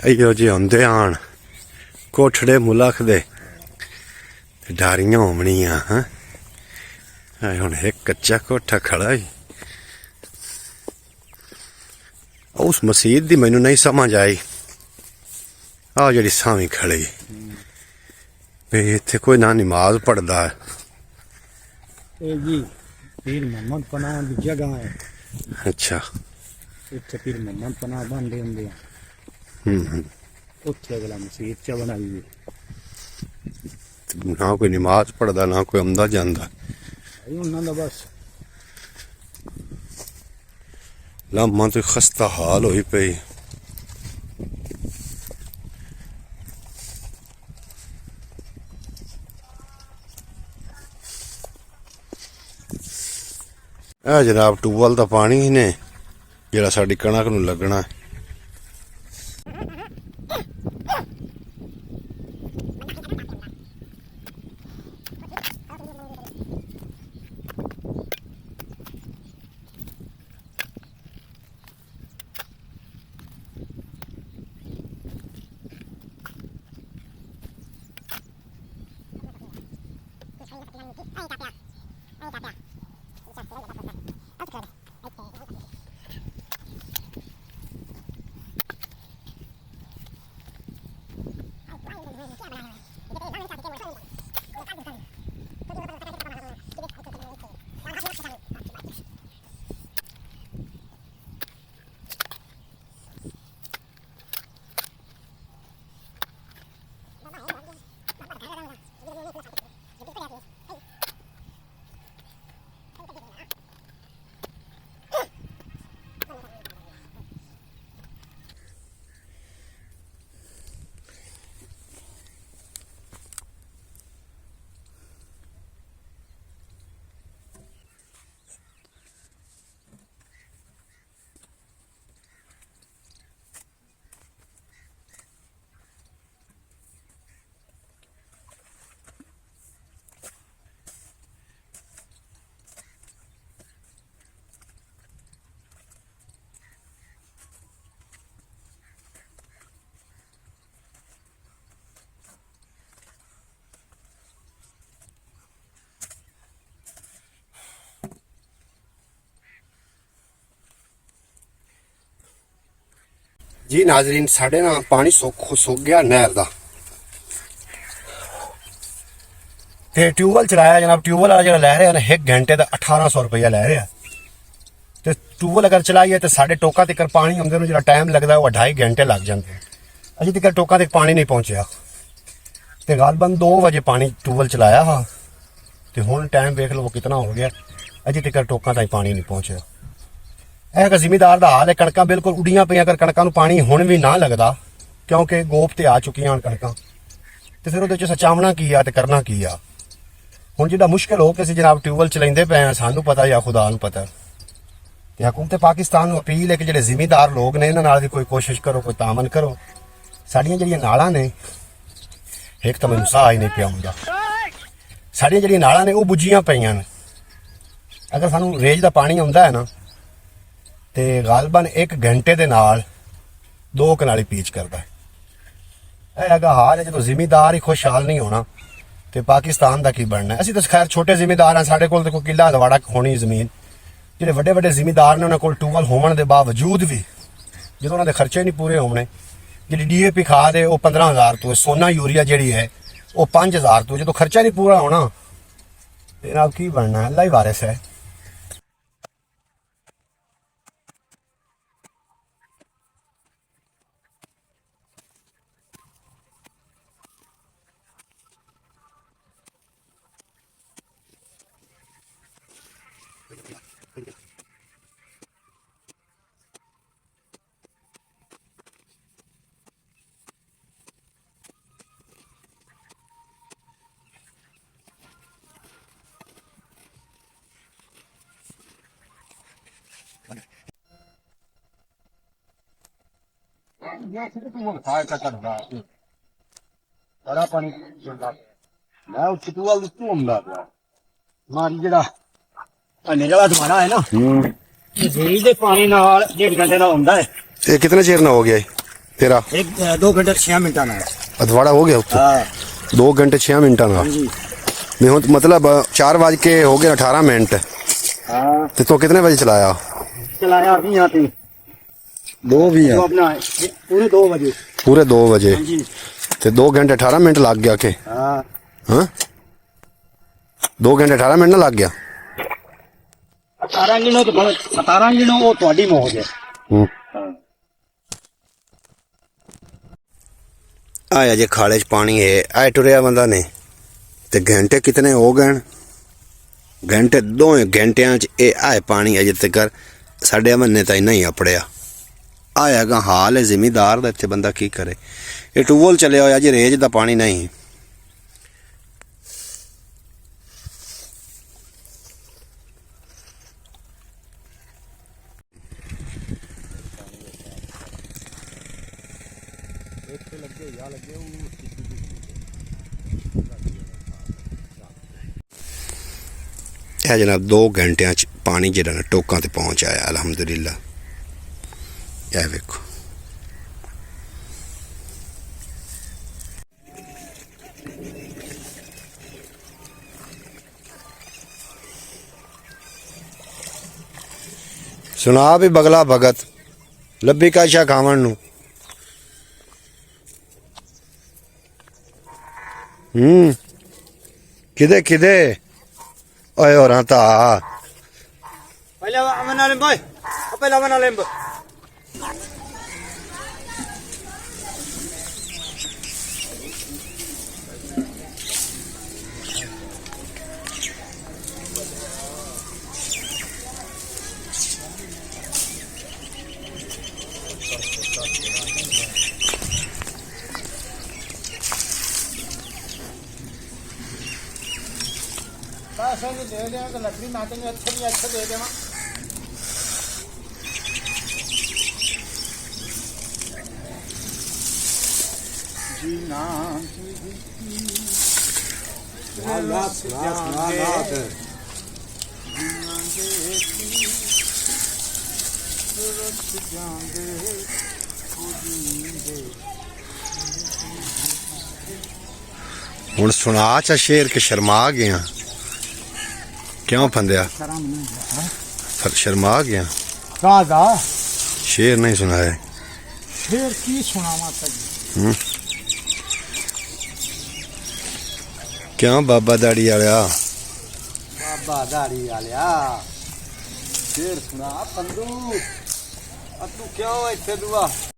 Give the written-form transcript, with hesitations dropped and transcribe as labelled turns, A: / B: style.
A: ਇਹੋ ਜਿਹੇ ਹੁੰਦੇ ਆਣ ਕੋਠੜੇ ਮੁਲਕ ਦੇ ਡਾਰੀਆਂ ਹੋਣੀਆਂ। ਹਾਂ ਹੁਣ ਇੱਕ ਕੱਚਾ ਕੋਠਾ ਖੜਾ ਹੀ। ਉਸ ਮਸਜਿਦ ਦੀ ਮੈਨੂੰ ਨਹੀਂ ਸਮਝ ਆਈ। ਆਹ ਜਿਹੜੀ ਸਾਵੀਂ ਖੜੀ ਵੀ ਇੱਥੇ ਕੋਈ ਨਾ ਨਮਾਜ਼ ਪੜਦਾ ਹੈ।
B: ਇਹ ਜੀ ਪੀਰ ਮੁਹੰਮਦ ਪਨਾਹ ਦੀ ਜਗ੍ਹਾ ਹੈ।
A: ਅੱਛਾ
B: ਇੱਥੇ ਪੀਰ ਮੁਹੰਮਦ ਪਨਾਹ ਬਣਦੇ ਹੁੰਦੇ ਆ। ਉੱਥੇ ਅਗਲਾ ਮਸਜਿਦ ਚ ਬਣਾਈ
A: ਨਾ ਕੋਈ ਨਮਾਜ਼ ਪੜਦਾ ਨਾ ਕੋਈ ਆਉਂਦਾ ਜਾਂਦਾ।
B: ਉਹਨਾਂ ਦਾ ਬਸ
A: ਲਾਮਾ ਤੇ ਖਸਤਾ ਹਾਲ ਹੋਈ ਪਈ। ਇਹ ਜਨਾਬ ਟੂਬਲ ਦਾ ਪਾਣੀ ਨੇ ਜਿਹੜਾ ਸਾਡੀ ਕਣਕ ਨੂੰ ਲੱਗਣਾ। जी नाजरीन साढ़े ना पानी सुक गया नहर का ट्यूबवैल चलाया जनाब। ट्यूबवैल वाला जो लै रहा है 1 घंटे का 1800 रुपया लै रहा। तो ट्यूबवैल अगर चलाइए तो साढ़े टोका तक पानी आते जो टाइम लगता वो 2.5 घंटे लग जाते। अभी तक टोका तक पानी नहीं पहुंचया। तो गालबन 2 बजे पानी ट्यूबवैल चलाया हाँ। तो हुण टाइम वेख लो कितना हो गया। अभी तक टोका तक पानी नहीं पहुंचया। यह जिमीदार का हाल है। कणकां बिल्कुल उड़ियां पईयां। अगर कणकां नूं पानी हुण भी ना लगता क्योंकि गोप ते आ चुकियां कणकां तो फिर उहदे च सचावना की आ ते करना की आ। हुण जिहड़ा मुश्किल हो के असीं जनाब ट्यूबवैल चलाइंदे पे सानूं पता या खुदा नूं पता। ते हुकूमत पाकिस्तान नूं अपील है कि जिहड़े जिमीदार लोग ने इन्हां नाल भी कोई कोशिश करो, कोई तामन करो। साडियां जिहड़ियां नालां ने एक तां मैनूं साह ही नहीं पिया हुंदा। साडियां जिहड़ियां नालां ने वो बुझियां पईयां ने। अगर सानूं रेज दा पानी आउंदा है ना ते गालबन 1 घंटे दे नाल 2 कनाली पीच करता है। यह हाल है जो जिमीदार ही खुशहाल नहीं होना तो पाकिस्तान का की बनना है। असीं तो खैर छोटे जिमीदार हैं। साढ़े कोल कोई किला दवाड़ा होनी जमीन। जिहड़े वड्डे वड्डे जिमीदार ने उन्होंने कोल ट्यूबवैल होने के बावजूद भी जो उन्होंने खर्चे नहीं पूरे होने। जी DAP खाद है वो 15,000 तो है। सोना यूरिया जी है वो 5,000 तो। जो खर्चा नहीं पूरा होना तो की बनना है। अल्लाह ही वारिस है। बड़ा पानी मैं ट्यूबवैल घूमदा पिया मारी जेड़ा निकला तुम्हारा है ना झील दे पानी नाल 1.5 घंटे दा हुंदा है। ये कितने चेर ना हो गया तेरा
B: 2 घंटे 6 मिनटां नाल
A: अधवाड़ा हो गया उत्थे
B: हाँ
A: 2 घंटे 6 मिनटां
B: हाँ
A: नाल
B: जी
A: मैं हूं मतलब 4 बज के हो गए 18 मिनट
B: हाँ
A: ते तो कितने बजे चलाया
B: चलाया अभी यहाँ पे
A: 2 भी
B: तो अपना पूरे 2 बजे
A: पूरे 2 बजे
B: हाँ जी
A: ते 2 घंटे 18 मिनट लग गया के
B: हाँ
A: हाँ 2 घंटे 18 मिनट ना लग गया
B: 17 गिनो तो 17 गिनो वो ਤੁਹਾਡੀ ਮੌਜ ਹੈ
A: हम्म
B: ਹਾਂ
A: आया जे खाले च पानी है आए टुरिया बंदा ने ते घंटे कितने हो गए घंटे 2 घंटियां च ए आए पानी अजे तक साडे मन्ने ताई नहीं अपड़िया आया गा हाल है जिमीदार दा इत्थे बंदा की करे ये टूबल चले होया जी रेज दा पानी नहीं है जनाब 2 घंटिया च पानी जेड़ा ना टोकां ते पहुंच आया अलहमदुलिल्ला यह वेखो सुना भी बगला भगत लब्बी काशा खावन नू किदे किदे ओए और ता
B: Pala aman na limboy. Pala aman na limboy. बस ये दे दें तो लकड़ी नाटेंगे अच्छा दे देना जी ना
A: हुण सुना चा शेर के शर्मा गया क्यों फंदया शर्मा गया
B: राजा
A: शेर नहीं सुना है
B: फिर की सुनावा तक
A: क्यों बाबा दाड़ी आया
B: बाबा दाढ़ी वालिया फिर सुना पंदू तू क्यों इतने दुआ